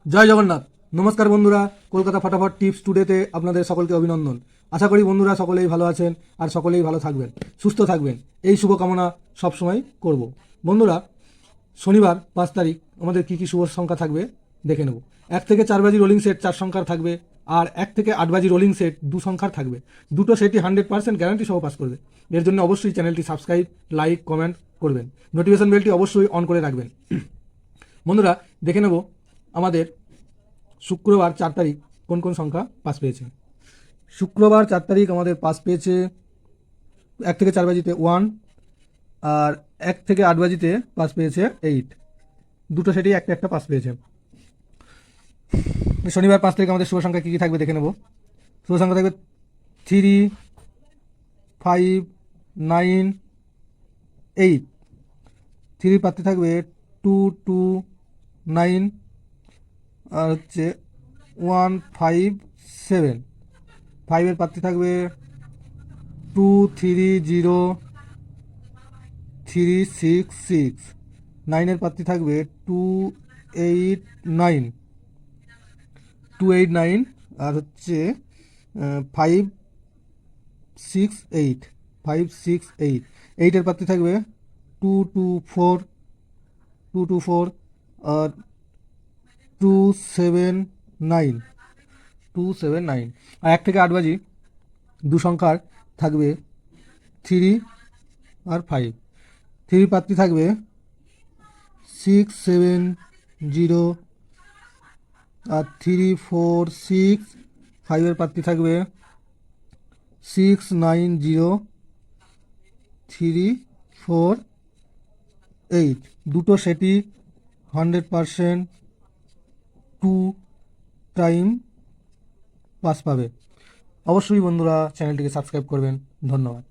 জয় জগন্নাথ। নমস্কার বন্ধুরা, কলকাতা ফটাফট টিপস টুডেতে আপনাদের সকলকে অভিনন্দন। আশা করি বন্ধুরা সকলেই ভালো আছেন আর সকলেই ভালো থাকবেন, সুস্থ থাকবেন, এই শুভকামনা সবসময় করব। বন্ধুরা, শনিবার 5 তারিখ আমাদের কী কী শুভ সংখ্যা থাকবে দেখে নেব। 1 থেকে 4 বাজি রোলিং সেট 4 সংখ্যার থাকবে, আর 1 থেকে 8 বাজি রোলিং সেট 2 সংখ্যার থাকবে। দুটো সেটই 100% গ্যারান্টি সহ পাস করবে। এর জন্য অবশ্যই চ্যানেলটি সাবস্ক্রাইব, লাইক, কমেন্ট করবেন, নোটিফিকেশন বেলটি অবশ্যই অন করে রাখবেন। বন্ধুরা, দেখে নেব আমাদের শুক্রবার 4 তারিখ কোন কোন সংখ্যা পাস পেয়েছে। শুক্রবার 4 তারিখ আমাদের পাস পেয়েছে 1 থেকে 4 বাজিতে 1, আর 1 থেকে 8 বাজিতে পাস পেয়েছে 8। দুটো সেটি একটা একটা পাস পেয়েছে। শনিবার 5 তারিখ আমাদের শুভ সংখ্যা কী কী থাকবে দেখে নেব। শুভ সংখ্যা থাকবে 3, 5, 9, 8। 3 পাত্রে থাকবে 2, 2, 9, আর হচ্ছে 1, 5, 7। 5-এর পাত্রে থাকবে 2, 3, 0, 3, 6, 6। 9-এর পাত্রে থাকবে 2, 8, 9, 2, 8, 9, আর হচ্ছে 5, 6, 8, 5, 6, 8। 8-এর পাত্রে থাকবে 2, 2, 4, 2, 2, 4, আর 2, 7, 9, 2, 7, 9। আর 1 থেকে 8 বাজি 2 সংখ্যার থাকবে 3 আর 5। 3 পাত্রে থাকবে 6, 7, 0, আর 3, 4, 6। 5-এর পাত্রে থাকবে 6, 9, 0, 3, 4, 8। দুটো সেটই 100% 2 টাইম পাস পাবে। অবশ্যই বন্ধুরা চ্যানেলটিকে সাবস্ক্রাইব করবেন। ধন্যবাদ।